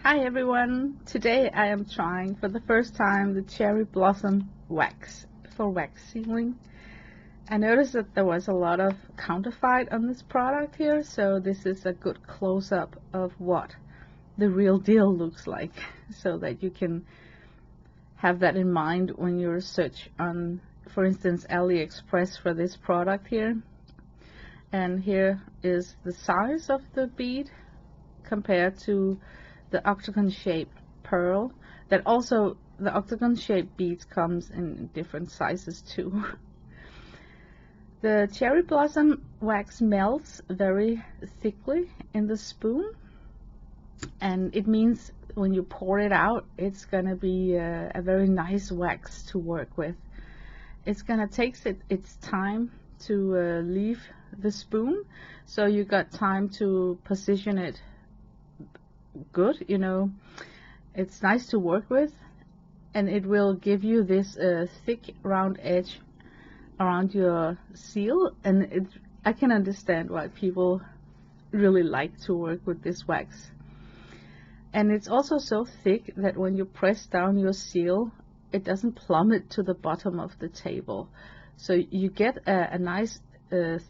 Hi everyone! Today I am trying for the first time the cherry blossom wax for wax sealing. I noticed that there was a lot of counterfeit on this product here, so this is a good close-up of what the real deal looks like, so that you can have that in mind when you search on, for instance, AliExpress for this product here. And here is the size of the bead compared to the octagon shaped pearl. That also, the octagon shaped beads comes in different sizes too. The cherry blossom wax melts very thickly in the spoon, and it means when you pour it out, it's gonna be a very nice wax to work with. It's gonna take its time to leave the spoon, so you got time to position it good, you know. It's nice to work with, and it will give you this thick round edge around your seal, and I can understand why people really like to work with this wax. And it's also so thick that when you press down your seal, it doesn't plummet to the bottom of the table, so you get a nice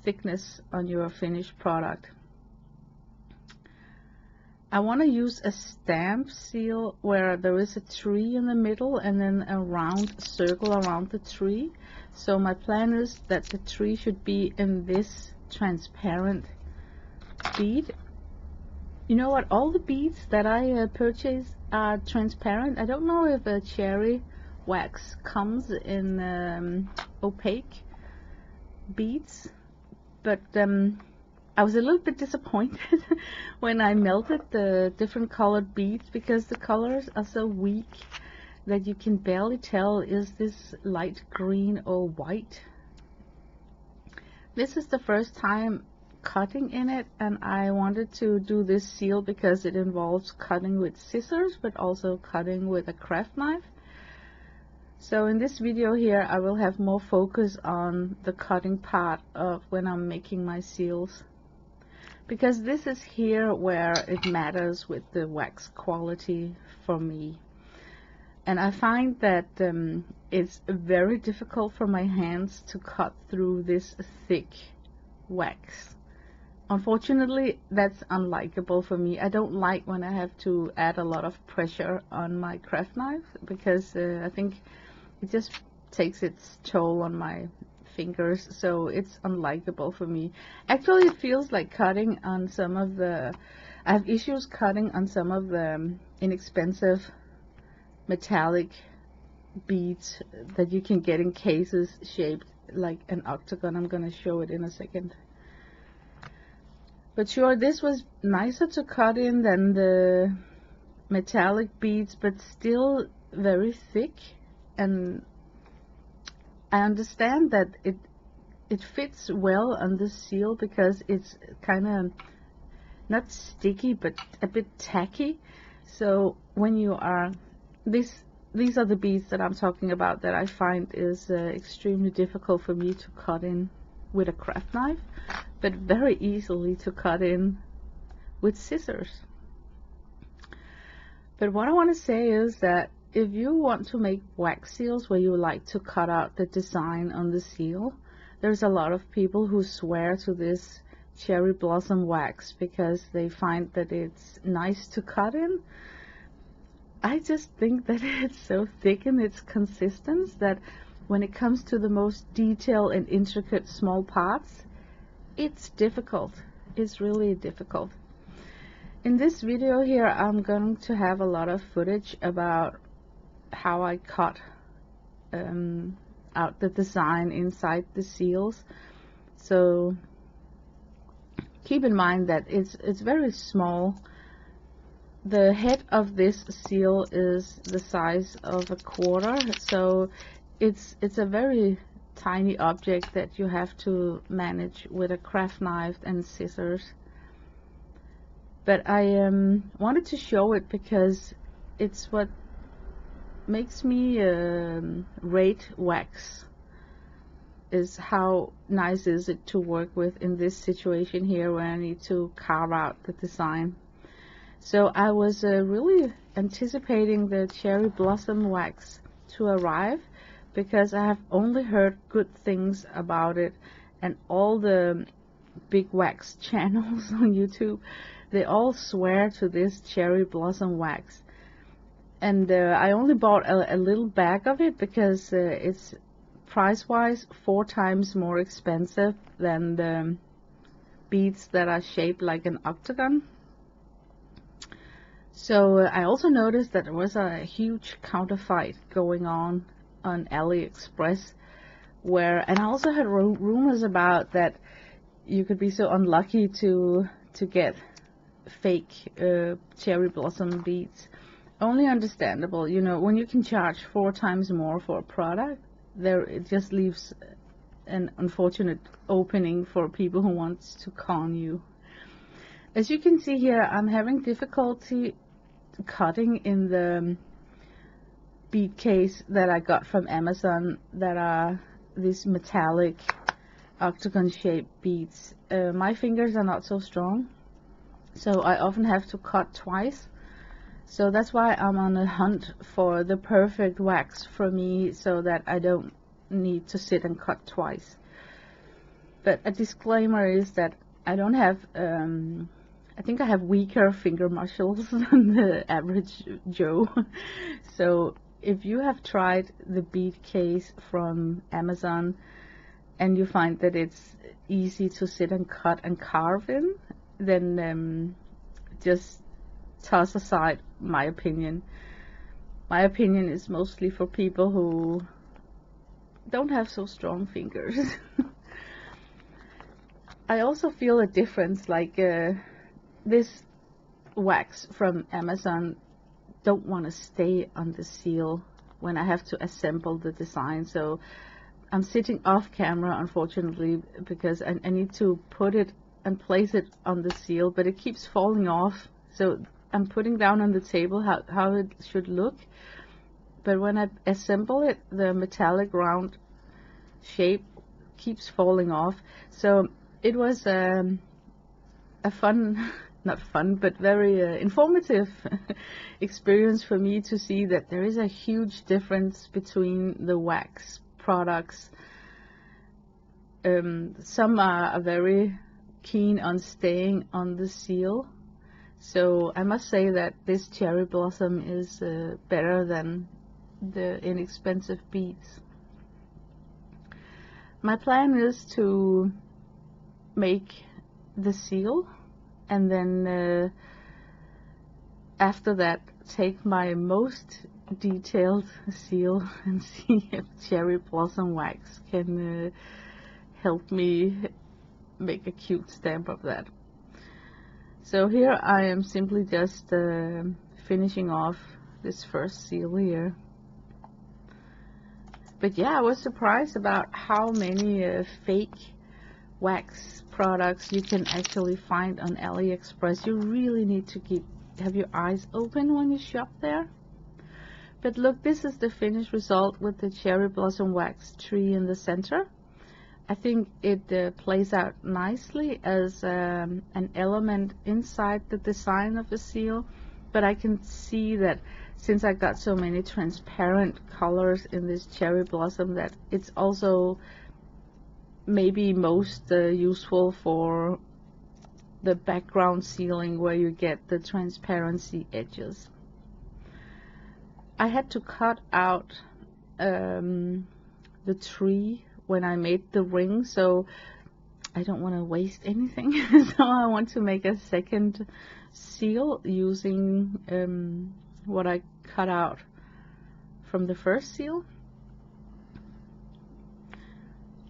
thickness on your finished product. I want to use a stamp seal where there is a tree in the middle and then a round circle around the tree. So my plan is that the tree should be in this transparent bead. You know what? All the beads that I purchased are transparent. I don't know if a cherry wax comes in opaque beads, but I was a little bit disappointed when I melted the different colored beads, because the colors are so weak that you can barely tell is this light green or white. This is the first time cutting in it, and I wanted to do this seal because it involves cutting with scissors but also cutting with a craft knife. So in this video here I will have more focus on the cutting part of when I'm making my seals, because this is here where it matters with the wax quality for me. And I find that it's very difficult for my hands to cut through this thick wax. Unfortunately, that's unlikable for me. I don't like when I have to add a lot of pressure on my craft knife, because I think it just takes its toll on my fingers, so it's unlikable for me. Actually, it feels like cutting on some of the, I have issues cutting on some of the inexpensive metallic beads that you can get in cases shaped like an octagon. I'm gonna show it in a second. But sure, this was nicer to cut in than the metallic beads, but still very thick. And I understand that it fits well on the seal because it's kind of not sticky but a bit tacky. So when you are, these are the beads that I'm talking about that I find is extremely difficult for me to cut in with a craft knife, but very easily to cut in with scissors. But what I want to say is that if you want to make wax seals where you like to cut out the design on the seal, there's a lot of people who swear to this cherry blossom wax because they find that it's nice to cut in. I just think that it's so thick in its consistence that when it comes to the most detailed and intricate small parts, it's difficult. It's really difficult. In this video here, I'm going to have a lot of footage about how I cut out the design inside the seals. So keep in mind that it's very small. The head of this seal is the size of a quarter, so it's a very tiny object that you have to manage with a craft knife and scissors. But I wanted to show it because it's what makes me rate wax, is how nice is it to work with in this situation here where I need to carve out the design. So I was really anticipating the cherry blossom wax to arrive, because I have only heard good things about it, and all the big wax channels on YouTube, they all swear to this cherry blossom wax. And I only bought a little bag of it because it's price-wise 4 times more expensive than the beads that are shaped like an octagon. So I also noticed that there was a huge counterfeit going on AliExpress, and I also had rumors about that you could be so unlucky to get fake cherry blossom beads. Only understandable, you know, when you can charge 4 times more for a product, it just leaves an unfortunate opening for people who want to con you. As you can see here, I'm having difficulty cutting in the bead case that I got from Amazon, that are these metallic octagon shaped beads. My fingers are not so strong, so I often have to cut twice. So that's why I'm on a hunt for the perfect wax for me, so that I don't need to sit and cut twice. But a disclaimer is that I don't have, I think I have weaker finger muscles than the average Joe. So if you have tried the bead case from Amazon and you find that it's easy to sit and cut and carve in, then just toss aside my opinion. My opinion is mostly for people who don't have so strong fingers. I also feel a difference, like this wax from Amazon don't want to stay on the seal when I have to assemble the design. So I'm sitting off camera, unfortunately, because I need to put it and place it on the seal, but it keeps falling off. So I'm putting down on the table how it should look, but when I assemble it, the metallic round shape keeps falling off. So it was a fun, not fun, but very informative experience for me to see that there is a huge difference between the wax products. Some are very keen on staying on the seal. So I must say that this cherry blossom is better than the inexpensive beads. My plan is to make the seal, and then after that take my most detailed seal and see if cherry blossom wax can help me make a cute stamp of that. So here I am simply just finishing off this first seal here. But yeah, I was surprised about how many fake wax products you can actually find on AliExpress. You really need to have your eyes open when you shop there. But look, this is the finished result with the cherry blossom wax tree in the center. I think it plays out nicely as an element inside the design of the seal, but I can see that since I got so many transparent colors in this cherry blossom, that it's also maybe most useful for the background sealing, where you get the transparency edges. I had to cut out the tree when I made the ring, so I don't want to waste anything. So I want to make a second seal using what I cut out from the first seal.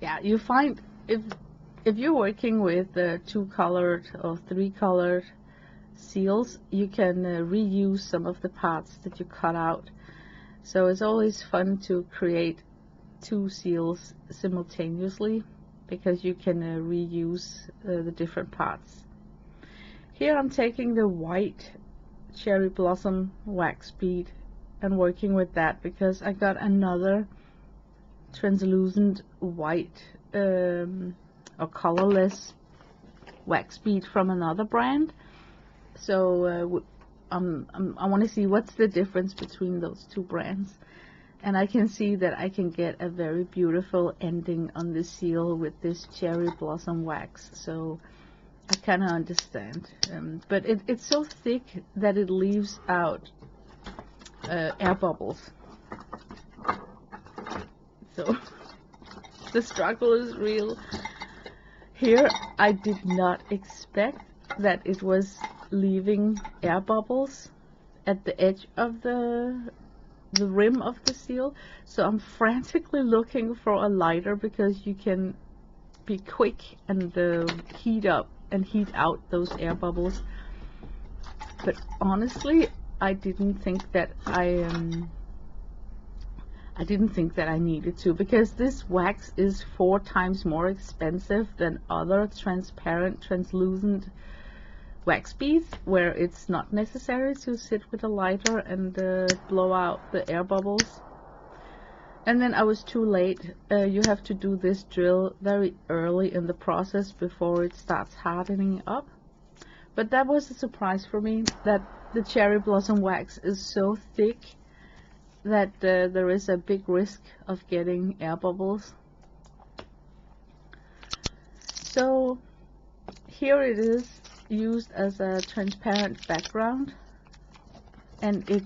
Yeah, you find if you're working with 2-colored or 3-colored seals, you can reuse some of the parts that you cut out. So it's always fun to create 2 seals simultaneously, because you can reuse the different parts. Here I'm taking the white cherry blossom wax bead and working with that, because I got another translucent white or colorless wax bead from another brand. So I want to see what's the difference between those two brands. And I can see that I can get a very beautiful ending on this seal with this cherry blossom wax. So I kind of understand. But it's so thick that it leaves out air bubbles. So the struggle is real. Here I did not expect that it was leaving air bubbles at the edge of the rim of the seal, so I'm frantically looking for a lighter because you can be quick and heat up and heat out those air bubbles. But honestly, I didn't think that I needed to, because this wax is 4 times more expensive than other transparent, translucent wax beads, where it's not necessary to sit with a lighter and blow out the air bubbles. And then I was too late. You have to do this drill very early in the process before it starts hardening up. But that was a surprise for me, that the cherry blossom wax is so thick that there is a big risk of getting air bubbles. So here it is, used as a transparent background, and it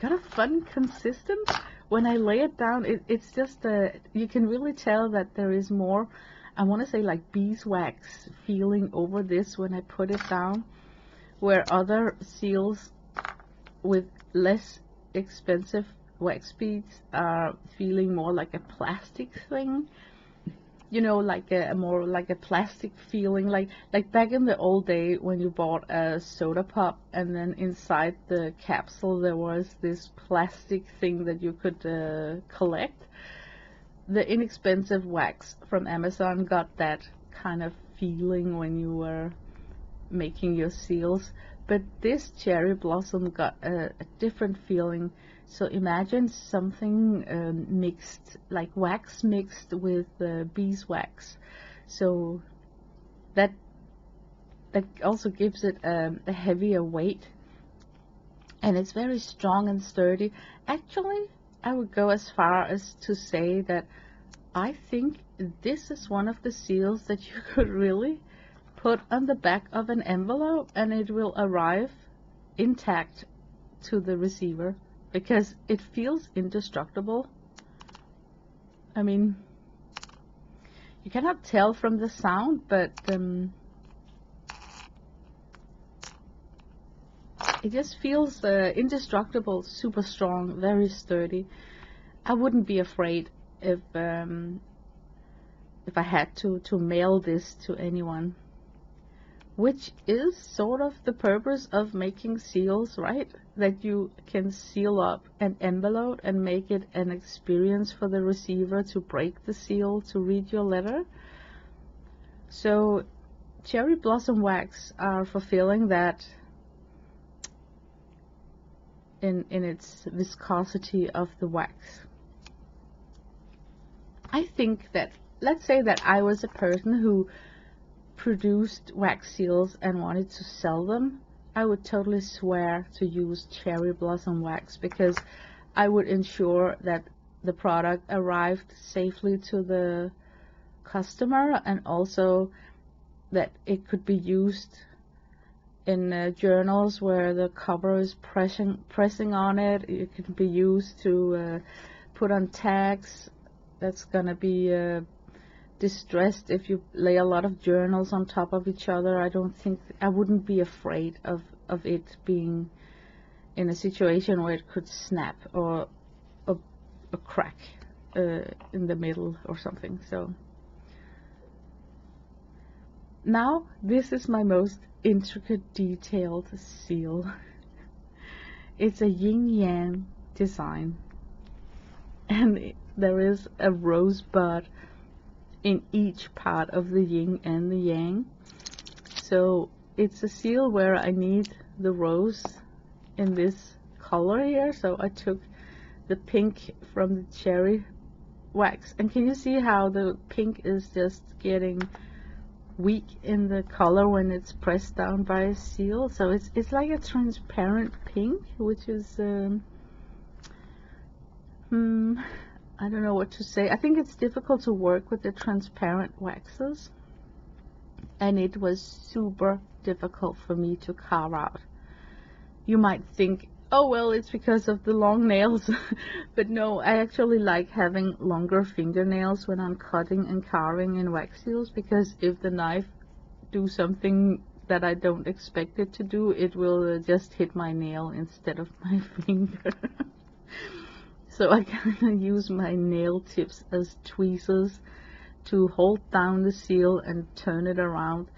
got a fun consistence. When I lay it down, it's just you can really tell that there is more, I want to say, like beeswax feeling over this when I put it down, where other seals with less expensive wax beads are feeling more like a plastic thing. You know, like a more like a plastic feeling, like back in the old day when you bought a soda pop and then inside the capsule there was this plastic thing that you could collect. The inexpensive wax from Amazon got that kind of feeling when you were making your seals, but this cherry blossom got a different feeling. So imagine something mixed, like wax mixed with beeswax. So that also gives it a heavier weight, and it's very strong and sturdy. Actually, I would go as far as to say that I think this is one of the seals that you could really put on the back of an envelope and it will arrive intact to the receiver, because it feels indestructible. I mean, you cannot tell from the sound, but it just feels indestructible, super strong, very sturdy. I wouldn't be afraid if I had to mail this to anyone, which is sort of the purpose of making seals, right? That you can seal up an envelope and make it an experience for the receiver to break the seal to read your letter. So cherry blossom wax are fulfilling that in its viscosity of the wax. I think that, let's say that I was a person who produced wax seals and wanted to sell them, I would totally swear to use cherry blossom wax, because I would ensure that the product arrived safely to the customer, and also that it could be used in journals where the cover is pressing on it. It could be used to put on tags that's gonna be distressed if you lay a lot of journals on top of each other. I wouldn't be afraid of it being in a situation where it could snap or a crack in the middle or something. So now this is my most intricate, detailed seal. It's a yin-yang design, and there is a rosebud in each part of the yin and the yang. So it's a seal where I need the rose in this color here. So I took the pink from the cherry wax, and can you see how the pink is just getting weak in the color when it's pressed down by a seal. So it's like a transparent pink, which is I don't know what to say. I think it's difficult to work with the transparent waxes, and it was super difficult for me to carve out. You might think, oh well, it's because of the long nails. But no, I actually like having longer fingernails when I'm cutting and carving in wax seals, because if the knife do something that I don't expect it to do, it will just hit my nail instead of my finger. So I kind of use my nail tips as tweezers to hold down the seal and turn it around.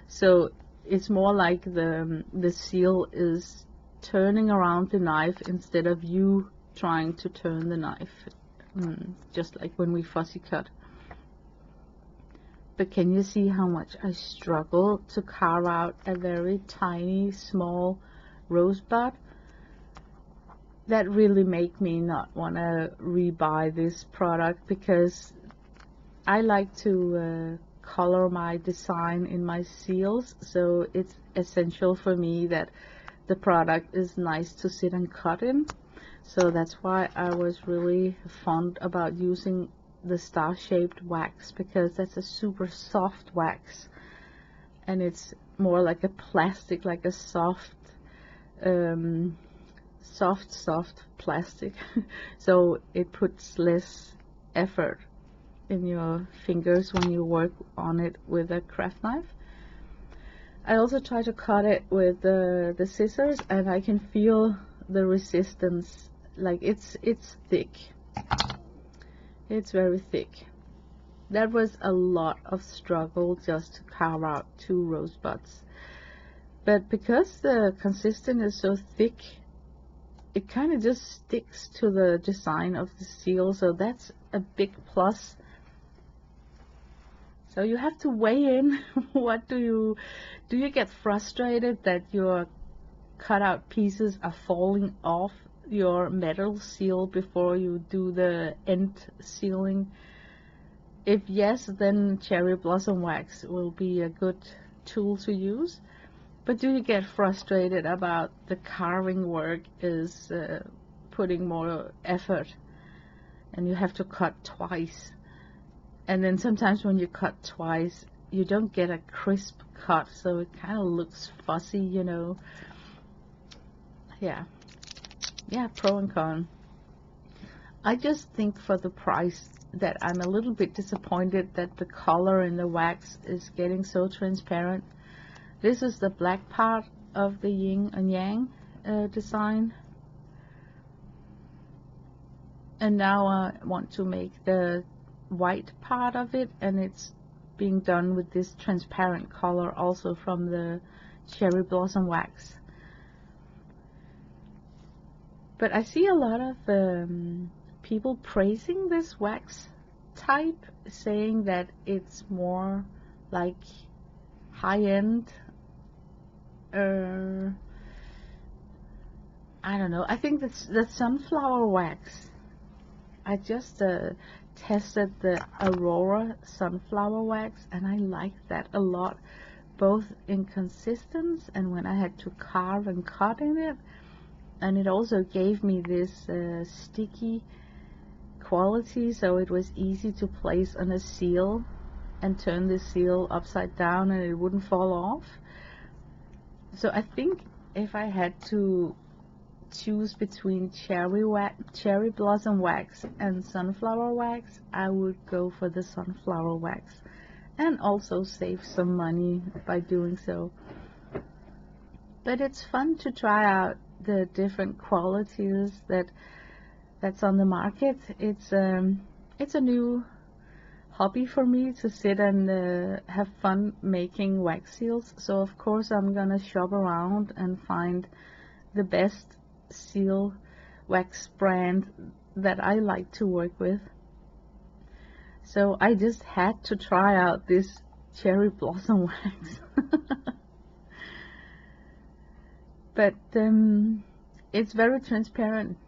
So it's more like the seal is turning around the knife instead of you trying to turn the knife, just like when we fussy cut. But can you see how much I struggle to carve out a very tiny, small rosebud? That really make me not want to rebuy this product, because I like to color my design in my seals, so it's essential for me that the product is nice to sit and cut in. So that's why I was really fond about using the star-shaped wax, because that's a super soft wax, and it's more like a plastic, like a soft plastic. So it puts less effort in your fingers when you work on it with a craft knife. I also try to cut it with the scissors, and I can feel the resistance. Like it's thick. It's very thick. That was a lot of struggle just to carve out 2 rosebuds. But because the consistency is so thick, it kind of just sticks to the design of the seal, so that's a big plus. So you have to weigh in. What do you get frustrated that your cutout pieces are falling off your metal seal before you do the end sealing? If yes, then cherry blossom wax will be a good tool to use. But do you get frustrated about the carving work is putting more effort, and you have to cut twice? And then sometimes when you cut twice, you don't get a crisp cut, so it kind of looks fuzzy, you know. Yeah, pro and con. I just think for the price that I'm a little bit disappointed that the color in the wax is getting so transparent. This is the black part of the yin and yang design. And now I want to make the white part of it, and it's being done with this transparent color also from the cherry blossom wax. But I see a lot of people praising this wax type, saying that it's more like high-end. I don't know. I think that's the sunflower wax. I just tested the Aurora sunflower wax, and I like that a lot, both in consistency and when I had to carve and cut in it. And it also gave me this sticky quality, so it was easy to place on a seal and turn the seal upside down and it wouldn't fall off. So I think if I had to choose between cherry blossom wax and sunflower wax, I would go for the sunflower wax, and also save some money by doing so. But it's fun to try out the different qualities that's on the market. It's a new hobby for me to sit and have fun making wax seals. So of course I'm gonna shop around and find the best seal wax brand that I like to work with. So I just had to try out this cherry blossom wax. But it's very transparent,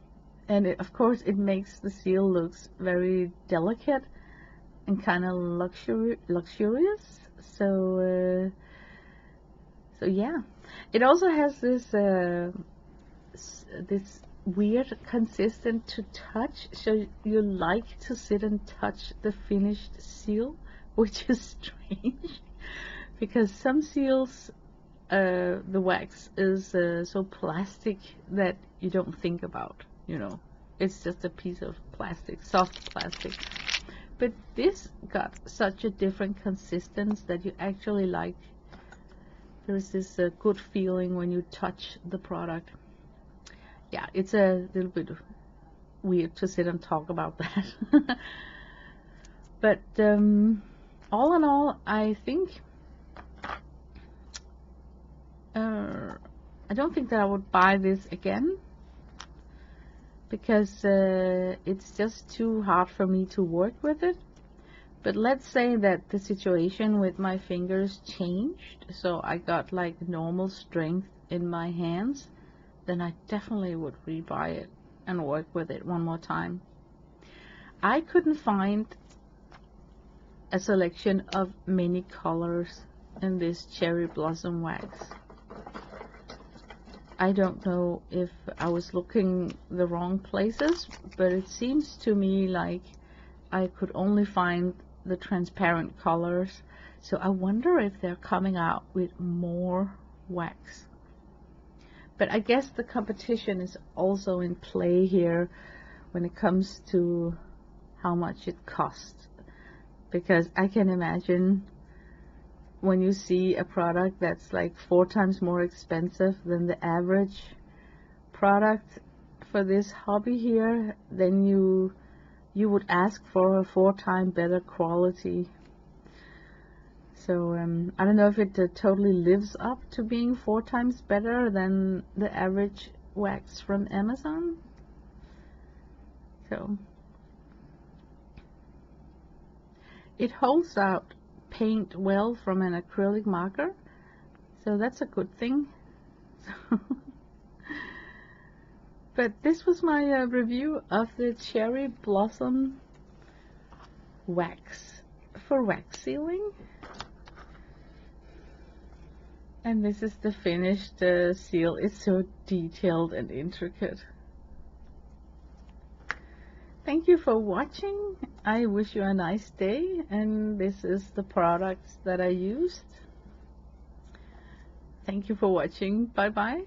and of course it makes the seal looks very delicate and kind of luxurious. So so yeah, it also has this this weird consistent to touch, so you like to sit and touch the finished seal, which is strange because some seals, the wax is so plastic that you don't think about, you know, it's just a piece of plastic, soft plastic. But this got such a different consistency that you actually like. There's this good feeling when you touch the product. Yeah, it's a little bit weird to sit and talk about that. But all in all, I think I don't think that I would buy this again, because it's just too hard for me to work with it. But let's say that the situation with my fingers changed, so I got like normal strength in my hands, then I definitely would rebuy it and work with it one more time. I couldn't find a selection of many colors in this cherry blossom wax. I don't know if I was looking the wrong places, but it seems to me like I could only find the transparent colors. So I wonder if they're coming out with more wax. But I guess the competition is also in play here when it comes to how much it costs. Because I can imagine when you see a product that's like 4 times more expensive than the average product for this hobby here, then you would ask for a 4 times better quality. So I don't know if it totally lives up to being 4 times better than the average wax from Amazon. So it holds out paint well from an acrylic marker, so that's a good thing. But this was my review of the cherry blossom wax for wax sealing. And this is the finished seal. It's so detailed and intricate. Thank you for watching. I wish you a nice day, and this is the products that I used. Thank you for watching. Bye bye.